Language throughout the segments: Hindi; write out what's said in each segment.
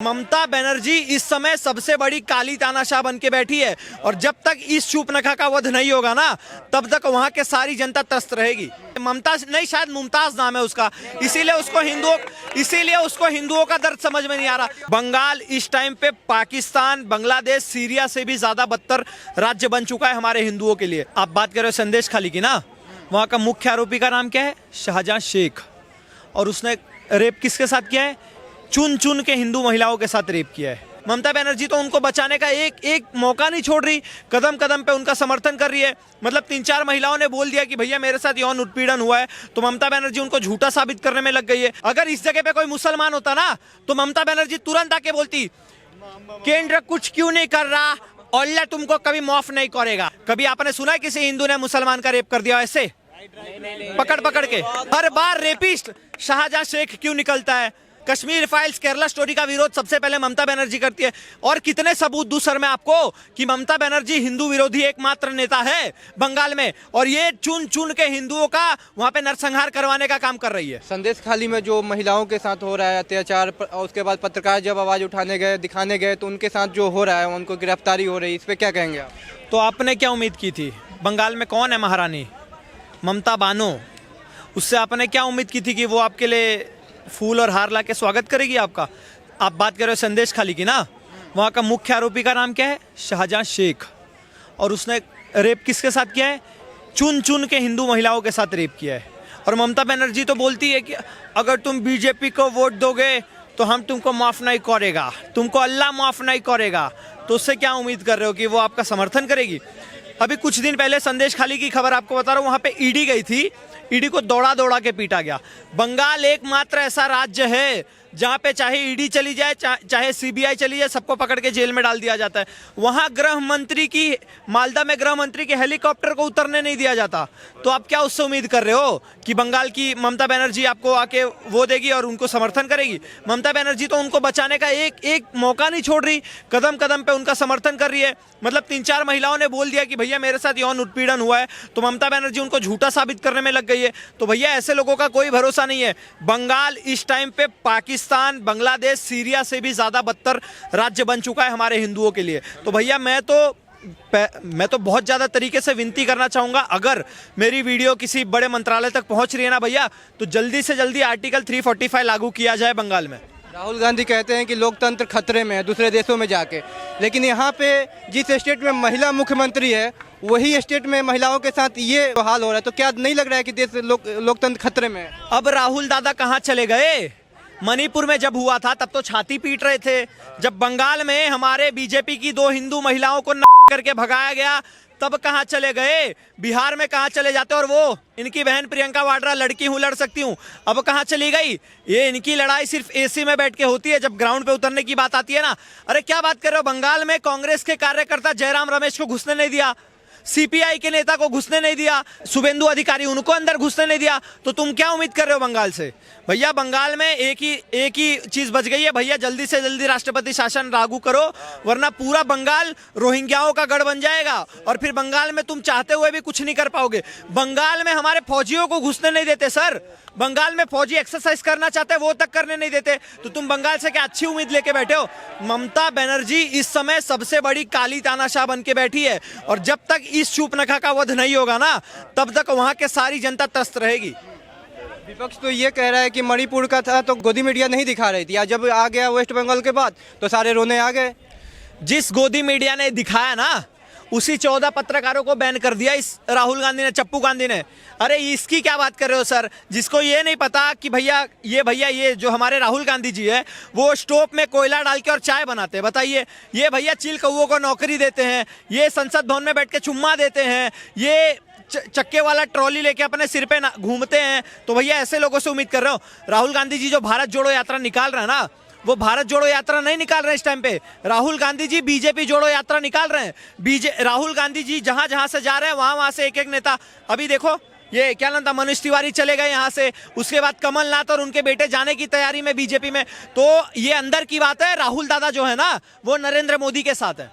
ममता बनर्जी इस समय सबसे बड़ी काली तानाशाह बन के बैठी है और जब तक इस शूर्पणखा का वध नहीं होगा ना तब तक वहां के सारी जनता त्रस्त रहेगी। ममता नहीं, शायद मुमताज नाम है उसका, इसीलिए उसको हिंदुओं का दर्द समझ में नहीं आ रहा। बंगाल इस टाइम पे पाकिस्तान, बांग्लादेश, सीरिया से भी ज्यादा बदतर राज्य बन चुका है हमारे हिंदुओं के लिए। आप बात कर रहे हो संदेश खाली की ना, वहां का मुख्य आरोपी का नाम क्या है? शाहजहां शेख। और उसने रेप किसके साथ किया है? चुन चुन के हिंदू महिलाओं के साथ रेप किया है। ममता बनर्जी तो उनको बचाने का एक मौका नहीं छोड़ रही, कदम कदम पे उनका समर्थन कर रही है। मतलब 3-4 महिलाओं ने बोल दिया कि भैया मेरे साथ यौन उत्पीड़न हुआ है, तो ममता बनर्जी उनको झूठा साबित करने में लग गई है। अगर इस जगह पे कोई मुसलमान होता ना तो ममता बनर्जी तुरंत आके बोलती केंद्र कुछ क्यों नहीं कर रहा, अल्लाह तुमको कभी माफ नहीं करेगा। कभी आपने सुना है किसी हिंदू ने मुसलमान का रेप कर दिया ऐसे पकड़ पकड़ के? हर बार रेपिस्ट शाहजहां शेख क्यों निकलता है? कश्मीर फाइल्स, केरला स्टोरी का विरोध सबसे पहले ममता बनर्जी करती है। और कितने सबूत दूं सर मैं आपको कि ममता बनर्जी हिंदू विरोधी एकमात्र नेता है बंगाल में, और ये चुन चुन के हिंदुओं का वहां पे नरसंहार करवाने का काम कर रही है। संदेश खाली में जो महिलाओं के साथ हो रहा है अत्याचार, और उसके बाद पत्रकार जब आवाज उठाने गए, दिखाने गए, तो उनके साथ जो हो रहा है उनको गिरफ्तारी हो रही है, इस पर क्या कहेंगे आप? तो आपने क्या उम्मीद की थी? बंगाल में कौन है महारानी? ममता बानो। उससे आपने क्या उम्मीद की थी कि वो आपके लिए फूल और हार ला के स्वागत करेगी आपका? आप बात कर रहे हो संदेश खाली की ना, वहाँ का मुख्य आरोपी का नाम क्या है? शाहजहां शेख। और उसने रेप किसके साथ किया है? चुन चुन के हिंदू महिलाओं के साथ रेप किया है। और ममता बनर्जी तो बोलती है कि अगर तुम बीजेपी को वोट दोगे तो हम तुमको माफ़ नहीं करेगा, तुमको अल्लाह माफ़ नहीं करेगा। तो उससे क्या उम्मीद कर रहे हो कि वो आपका समर्थन करेगी? अभी कुछ दिन पहले संदेश खाली की खबर आपको बता रहा हूँ, वहाँ पे ईडी गई थी, ईडी को दौड़ा दौड़ा के पीटा गया। बंगाल एकमात्र ऐसा राज्य है जहाँ पे चाहे ईडी चली जाए, चाहे सीबीआई चली जाए, सबको पकड़ के जेल में डाल दिया जाता है। वहाँ गृह मंत्री की, मालदा में गृह मंत्री के हेलीकॉप्टर को उतरने नहीं दिया जाता। तो आप क्या उससे उम्मीद कर रहे हो कि बंगाल की ममता बनर्जी आपको आके वो देगी और उनको समर्थन करेगी? ममता बनर्जी तो उनको बचाने का एक मौका नहीं छोड़ रही, कदम कदम पे उनका समर्थन कर रही है। मतलब 3-4 महिलाओं ने बोल दिया कि भैया मेरे साथ यौन उत्पीड़न हुआ है, तो ममता बनर्जी उनको झूठा साबित करने में लग गई है। तो भैया ऐसे लोगों का कोई भरोसा नहीं है। बंगाल इस टाइम पे पाकिस्तान, बांग्लादेश, सीरिया से भी ज्यादा बदतर राज्य बन चुका है हमारे हिंदुओं के लिए। तो भैया मैं तो बहुत ज्यादा तरीके से विनती करना चाहूंगा, अगर मेरी वीडियो किसी बड़े मंत्रालय तक पहुंच रही है ना भैया, तो जल्दी से जल्दी आर्टिकल 345 लागू किया जाए बंगाल में। राहुल गांधी कहते हैं कि लोकतंत्र खतरे में है दूसरे देशों में जाके, लेकिन यहाँ पे जिस स्टेट में महिला मुख्यमंत्री है वही स्टेट में महिलाओं के साथ ये हाल हो रहा है। तो क्या नहीं लग रहा है कि देश लोकतंत्र खतरे में है? अब राहुल दादा कहाँ चले गए? मणिपुर में जब हुआ था तब तो छाती पीट रहे थे। जब बंगाल में हमारे बीजेपी की 2 हिंदू महिलाओं को करके भगाया गया तब कहाँ चले गए? बिहार में कहाँ चले जाते? और वो इनकी बहन प्रियंका वाड्रा, लड़की हूँ लड़ सकती हूँ, अब कहाँ चली गई? ये इनकी लड़ाई सिर्फ एसी में बैठ के होती है, जब ग्राउंड पे उतरने की बात आती है ना। अरे क्या बात कर रहे हो? बंगाल में कांग्रेस के कार्यकर्ता जयराम रमेश को घुसने नहीं दिया, सीपीआई के नेता को घुसने नहीं दिया, शुभेंदु अधिकारी उनको अंदर घुसने नहीं दिया। तो तुम क्या उम्मीद कर रहे हो बंगाल से? भैया बंगाल में एक ही चीज बच गई है, भैया जल्दी से जल्दी राष्ट्रपति शासन लागू करो, वरना पूरा बंगाल रोहिंग्याओं का गढ़ बन जाएगा और फिर बंगाल में तुम चाहते हुए भी कुछ नहीं कर पाओगे। बंगाल में हमारे फौजियों को घुसने नहीं देते सर, बंगाल में फौजी एक्सरसाइज करना चाहते हैं वो तक करने नहीं देते। तो तुम बंगाल से क्या अच्छी उम्मीद लेके बैठे हो? ममता बनर्जी इस समय सबसे बड़ी काली तानाशाह बन के बैठी है और जब तक इस शूर्पणखा का वध नहीं होगा ना तब तक वहां के सारी जनता त्रस्त रहेगी। विपक्ष तो ये कह रहा है कि मणिपुर का था तो गोदी मीडिया नहीं दिखा रही थी, आज जब आ गया वेस्ट बंगाल के बाद तो सारे रोने आ गए। जिस गोदी मीडिया ने दिखाया ना उसी 14 पत्रकारों को बैन कर दिया इस राहुल गांधी ने, चप्पू गांधी ने। अरे इसकी क्या बात कर रहे हो सर? जिसको ये नहीं पता कि भैया ये जो हमारे राहुल गांधी जी है वो स्टोव में कोयला डाल के और चाय बनाते हैं, बताइए। ये भैया चिल कौओं को नौकरी देते हैं, ये संसद भवन में बैठ के चुम्मा देते हैं, ये चक्के वाला ट्रॉली लेके अपने सिर पे घूमते हैं। तो भैया ऐसे लोगों से उम्मीद कर रहे हो? राहुल गांधी जी जो भारत जोड़ो यात्रा निकाल रहे हैं ना, वो भारत जोड़ो यात्रा नहीं निकाल रहे हैं इस टाइम पे। राहुल गांधी जी बीजेपी जोड़ो यात्रा निकाल रहे हैं। राहुल गांधी जी जहां जहां से जा रहे हैं वहां से एक नेता, अभी देखो ये क्या नाम था, मनोज तिवारी चले गए यहाँ से, उसके बाद कमलनाथ और उनके बेटे जाने की तैयारी में बीजेपी में। तो ये अंदर की बात है, राहुल दादा जो है ना वो नरेंद्र मोदी के साथ है।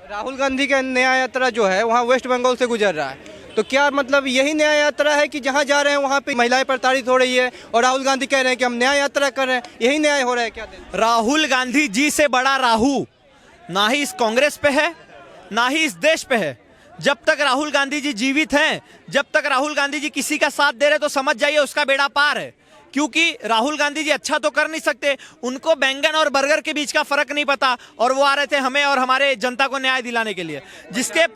राहुल गांधी का नया यात्रा जो है वहाँ वेस्ट बंगाल से गुजर रहा है, तो क्या मतलब यही न्याय यात्रा है कि जहाँ जा रहे हैं वहाँ पे महिलाएं प्रताड़ित हो रही है और राहुल गांधी कह रहे हैं कि हम न्याय यात्रा कर रहे हैं, यही न्याय हो रहा है क्या? राहुल गांधी जी से बड़ा राहु ना ही इस कांग्रेस पे है ना ही इस देश पे है। जब तक राहुल गांधी जी जीवित हैं, जब तक राहुल गांधी जी किसी का साथ दे रहे तो समझ जाइए उसका बेड़ा पार है। क्योंकि राहुल गांधी जी अच्छा तो कर नहीं सकते, उनको बैंगन और बर्गर के बीच का फर्क नहीं पता, और वो आ रहे थे हमें और हमारे जनता को न्याय दिलाने के लिए। जिसके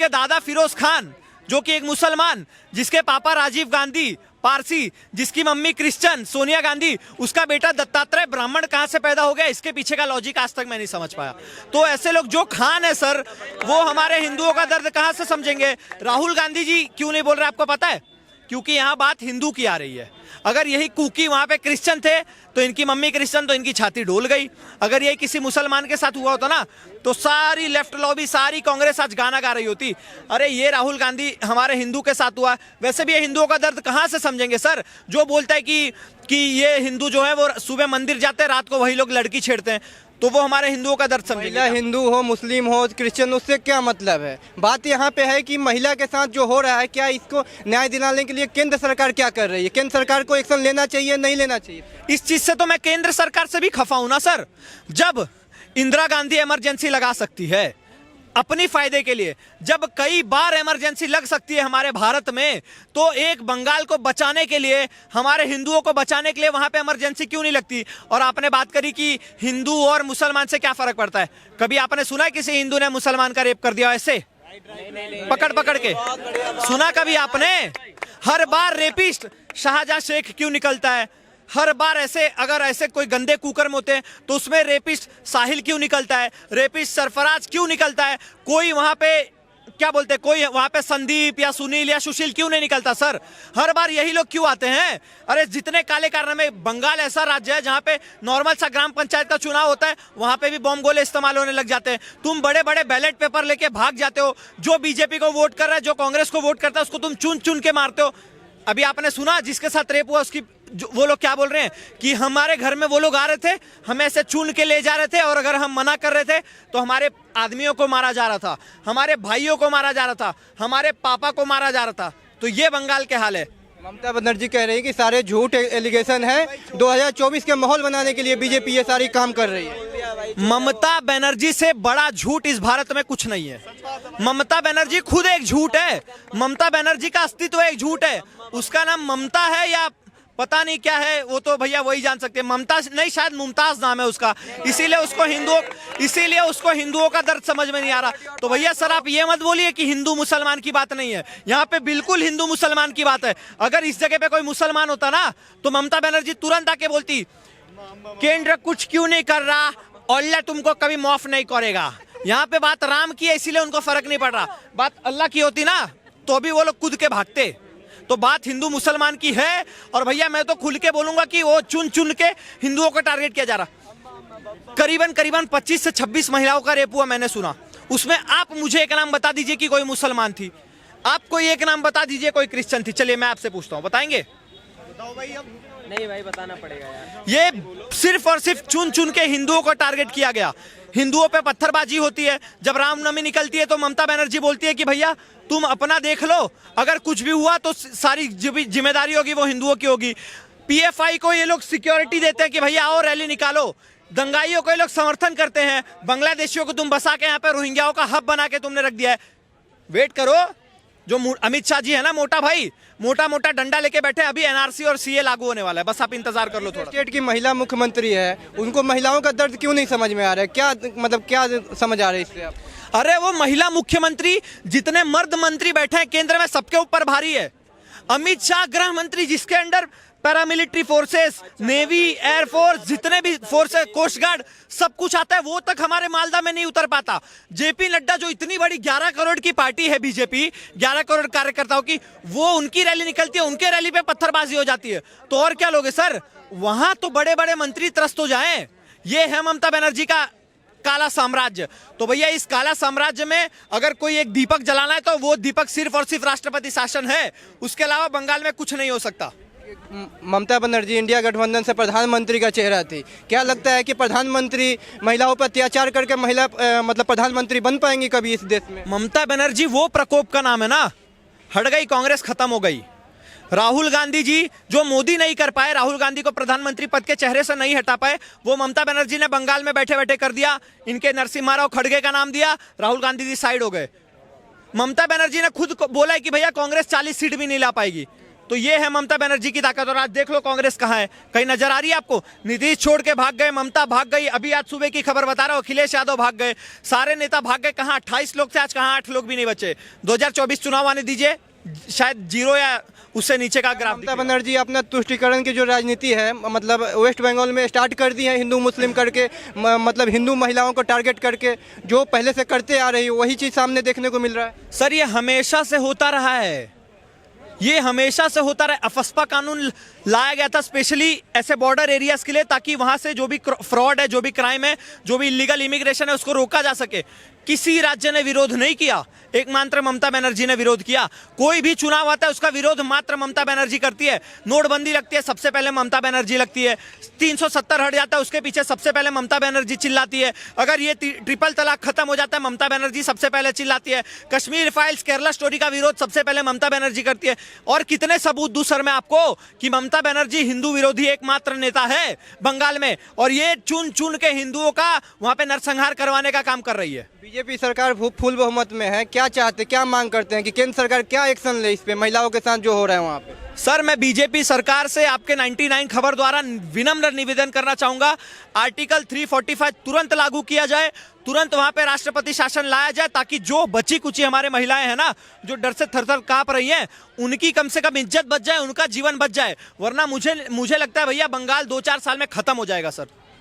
दादा फिरोज खान जो कि एक मुसलमान, जिसके पापा राजीव गांधी पारसी, जिसकी मम्मी क्रिश्चियन सोनिया गांधी, उसका बेटा दत्तात्रेय ब्राह्मण कहां से पैदा हो गया, इसके पीछे का लॉजिक आज तक मैं नहीं समझ पाया। तो ऐसे लोग जो खान है सर, वो हमारे हिंदुओं का दर्द कहां से समझेंगे? राहुल गांधी जी क्यों नहीं बोल रहे आपको पता है? क्योंकि यहां बात हिंदू की आ रही है। अगर यही कुकी वहां पे क्रिश्चियन थे तो इनकी मम्मी क्रिश्चियन तो इनकी छाती डोल गई। अगर यही किसी मुसलमान के साथ हुआ होता ना तो सारी लेफ्ट लॉबी, सारी कांग्रेस आज गाना गा रही होती, अरे ये राहुल गांधी हमारे हिंदू के साथ हुआ। वैसे भी ये हिंदुओं का दर्द कहां से समझेंगे सर? जो बोलता है कि ये हिंदू जो है वो सुबह मंदिर जाते हैं, रात को वही लोग लड़की छेड़ते हैं, तो वो हमारे हिंदुओं का दर्द समझेंगे? महिला हिंदू हो, मुस्लिम हो, क्रिश्चियन, उससे क्या मतलब है? बात यहाँ पे है कि महिला के साथ जो हो रहा है, क्या इसको न्याय दिलाने के लिए केंद्र सरकार क्या कर रही है? केंद्र सरकार को एक्शन लेना चाहिए, नहीं लेना चाहिए? इस चीज से तो मैं केंद्र सरकार से भी खफा हूं ना सर। जब इंदिरा गांधी इमरजेंसी लगा सकती है अपनी फायदे के लिए, जब कई बार इमरजेंसी लग सकती है हमारे भारत में, तो एक बंगाल को बचाने के लिए, हमारे हिंदुओं को बचाने के लिए वहां पे इमरजेंसी क्यों नहीं लगती? और आपने बात करी कि हिंदू और मुसलमान से क्या फर्क पड़ता है। कभी आपने सुना किसी हिंदू ने मुसलमान का रेप कर दिया ऐसे पकड़ पकड़ के? सुना कभी आपने? हर बार रेपिस्ट शाहजहां शेख क्यों निकलता है? हर बार ऐसे अगर ऐसे कोई गंदे कुकर्म होते हैं तो उसमें रेपिस्ट साहिल क्यों निकलता है? रेपिस्ट सरफराज क्यों निकलता है? कोई वहां पे क्या बोलते हैं, कोई वहां पे संदीप या सुनील या सुशील क्यों नहीं निकलता सर? हर बार यही लोग क्यों आते हैं? अरे जितने काले कारनामे, बंगाल ऐसा राज्य है जहां पे नॉर्मल सा ग्राम पंचायत का चुनाव होता है, वहां पे भी बॉम्ब गोले इस्तेमाल होने लग जाते हैं। तुम बड़े बड़े बैलेट पेपर लेके भाग जाते हो, जो बीजेपी को वोट कर रहा है, जो कांग्रेस को वोट करता है, उसको तुम चुन चुन के मारते हो। अभी आपने सुना जिसके साथ रेप हुआ उसकी, वो लोग क्या बोल रहे हैं कि हमारे घर में वो लोग आ रहे थे, हमें ऐसे चुन के ले जा रहे थे, और अगर हम मना कर रहे थे तो हमारे आदमियों को मारा जा रहा था, हमारे भाइयों को मारा जा रहा था, हमारे पापा को मारा जा रहा था। तो ये बंगाल के हाल है। ममता बनर्जी कह रही है कि सारे झूठ एलिगेशन है, 2024 के माहौल बनाने के लिए बीजेपी ये सारी काम कर रही है। ममता बनर्जी से बड़ा झूठ इस भारत में कुछ नहीं है। ममता बनर्जी खुद एक झूठ है। ममता बनर्जी का अस्तित्व एक झूठ है। उसका नाम ममता है या पता नहीं क्या है, वो तो भैया वही जान सकते हैं। ममता नहीं, शायद मुमताज नाम है उसका, इसीलिए उसको हिंदुओं का दर्द समझ में नहीं आ रहा। तो भैया सर आप ये मत बोलिए कि हिंदू मुसलमान की बात नहीं है, यहाँ पे बिल्कुल हिंदू मुसलमान की बात है। अगर इस जगह पे कोई मुसलमान होता ना तो ममता बनर्जी तुरंत आके बोलती केंद्र कुछ क्यों नहीं कर रहा, अल्लाह तुमको कभी माफ नहीं करेगा। यहाँ पे बात राम की है इसीलिए उनको फर्क नहीं पड़ रहा। बात अल्लाह की होती ना तो भी वो लोग कूद के भागते। तो बात हिंदू मुसलमान की है, और भैया मैं तो खुल के बोलूंगा कि वो चुन चुन के हिंदुओं को टारगेट किया जा रहा। करीबन 25 से 26 महिलाओं का रेप हुआ मैंने सुना। उसमें आप मुझे एक नाम बता दीजिए कि कोई मुसलमान थी, आप कोई एक नाम बता दीजिए कोई क्रिश्चियन थी। चलिए मैं आपसे पूछता हूँ, बताएंगे? बताओ भाई। अब नहीं भाई बताना पड़ेगा यार। ये सिर्फ और सिर्फ चुन चुन के हिंदुओं को टारगेट किया गया। हिंदुओं पे पत्थरबाजी होती है। जब रामनवमी निकलती है तो ममता बनर्जी बोलती है कि भैया तुम अपना देख लो, अगर कुछ भी हुआ तो सारी जिम्मेदारी होगी वो हिंदुओं की होगी। पीएफआई को ये लोग सिक्योरिटी देते हैं कि भैया आओ रैली निकालो। दंगाइयों को ये लोग समर्थन करते हैं। बांग्लादेशियों को तुम बसा के यहाँ पे रोहिंग्याओं का हब बना के तुमने रख दिया है। वेट करो, जो अमित शाह जी है ना, मोटा भाई, मोटा मोटा डंडा लेके बैठे, अभी एनआरसी और सीए लागू होने वाला है, बस आप इंतजार कर लो थोड़ा। स्टेट की महिला मुख्यमंत्री है, उनको महिलाओं का दर्द क्यों नहीं समझ में आ रहा है? क्या मतलब क्या समझ आ रहा है इससे आप? अरे वो महिला मुख्यमंत्री, जितने मर्द मंत्री बैठे हैं केंद्र में सबके ऊपर भारी है। अमित शाह गृह मंत्री, जिसके under paramilitary forces, navy, air force, जितने भी फोर्सेस, कोस्ट गार्ड, सब कुछ आता है, वो तक हमारे मालदा में नहीं उतर पाता। जेपी नड्डा जो इतनी बड़ी 11 करोड़ की पार्टी है बीजेपी, 11 करोड़ कार्यकर्ताओं की, वो उनकी रैली निकलती है, उनके रैली पे पत्थरबाजी हो जाती है। तो और क्या लोगे सर? वहां तो बड़े बड़े मंत्री त्रस्त हो जाएं। ये है ममता बनर्जी का काला साम्राज्य। तो भैया इस काला साम्राज्य में अगर कोई एक दीपक जलाना है तो वो दीपक सिर्फ और सिर्फ राष्ट्रपति शासन है। उसके अलावा बंगाल में कुछ नहीं हो सकता। ममता बनर्जी इंडिया गठबंधन से प्रधानमंत्री का चेहरा थी, क्या लगता है कि प्रधानमंत्री महिलाओं पर अत्याचार करके महिला मतलब प्रधानमंत्री बन पाएंगी कभी इस देश में? ममता बनर्जी वो प्रकोप का नाम है ना, हट गई कांग्रेस, खत्म हो गई। राहुल गांधी जी जो मोदी नहीं कर पाए, राहुल गांधी को प्रधानमंत्री पद के चेहरे से नहीं हटा पाए, वो ममता बनर्जी ने बंगाल में बैठे बैठे कर दिया। इनके नरसिम्हा राव खड़गे का नाम दिया, राहुल गांधी जी साइड हो गए। ममता बनर्जी ने खुद बोला है कि भैया कांग्रेस 40 सीट भी नहीं ला पाएगी। तो ये है ममता बनर्जी की ताकत। और आज देख लो कांग्रेस कहाँ है, कहीं नजर आ रही है आपको? नीतीश छोड़ के भाग गए, ममता भाग गई, अभी आज सुबह की खबर बता रहा हूं अखिलेश यादव भाग गए, सारे नेता भाग गए। कहाँ 28 लोग थे, आज कहाँ 8 लोग भी नहीं बचे। 2024 चुनाव आने दीजिए, शायद 0 या उससे नीचे का ग्राफ। ममता बनर्जी अपना तुष्टीकरण की जो राजनीति है मतलब वेस्ट बंगाल में स्टार्ट कर दी है, हिंदू मुस्लिम करके, मतलब हिंदू महिलाओं को टारगेट करके, जो पहले से करते आ रही है वही चीज़ सामने देखने को मिल रहा है। सर ये हमेशा से होता रहा है, ये हमेशा से होता रहा। अफस्पा कानून लाया गया था स्पेशली ऐसे बॉर्डर एरियाज के लिए, ताकि वहां से जो भी फ्रॉड है, जो भी क्राइम है, जो भी इलीगल इमिग्रेशन है, उसको रोका जा सके। किसी राज्य ने विरोध नहीं किया, एकमात्र ममता बनर्जी ने विरोध किया। कोई भी चुनाव आता है उसका विरोध मात्र ममता बनर्जी करती है। नोटबंदी लगती है, सबसे पहले ममता बनर्जी लगती है। 370 हट जाता है, उसके पीछे सबसे पहले ममता बनर्जी चिल्लाती है। अगर ये ट्रिपल तलाक खत्म हो जाता है, ममता बनर्जी सबसे पहले चिल्लाती है। कश्मीर फाइल्स, केरला स्टोरी का विरोध सबसे पहले ममता बनर्जी करती है। और कितने सबूत दूं सर मैं आपको कि ममता बनर्जी हिंदू विरोधी एकमात्र नेता है बंगाल में, और ये चुन चुन के हिंदुओं का वहां पे नरसंहार करवाने का काम कर रही है। बीजेपी सरकार फुल बहुमत में है, क्या चाहते, क्या मांग करते हैं कि केंद्र सरकार क्या एक्शन ले इस पे, महिलाओं के साथ जो हो रहा है वहाँ पे? सर मैं बीजेपी सरकार से आपके 99 खबर द्वारा विनम्र निवेदन करना चाहूंगा, आर्टिकल 345 तुरंत लागू किया जाए, तुरंत वहां पे राष्ट्रपति शासन लाया जाए, ताकि जो बची कुची हमारे महिलाएं हैं ना, जो डर से थर थर कांप रही हैं, उनकी कम से कम इज्जत बच जाए, उनका जीवन बच जाए। वरना मुझे लगता है भैया बंगाल 2-4 साल में खत्म हो जाएगा सर।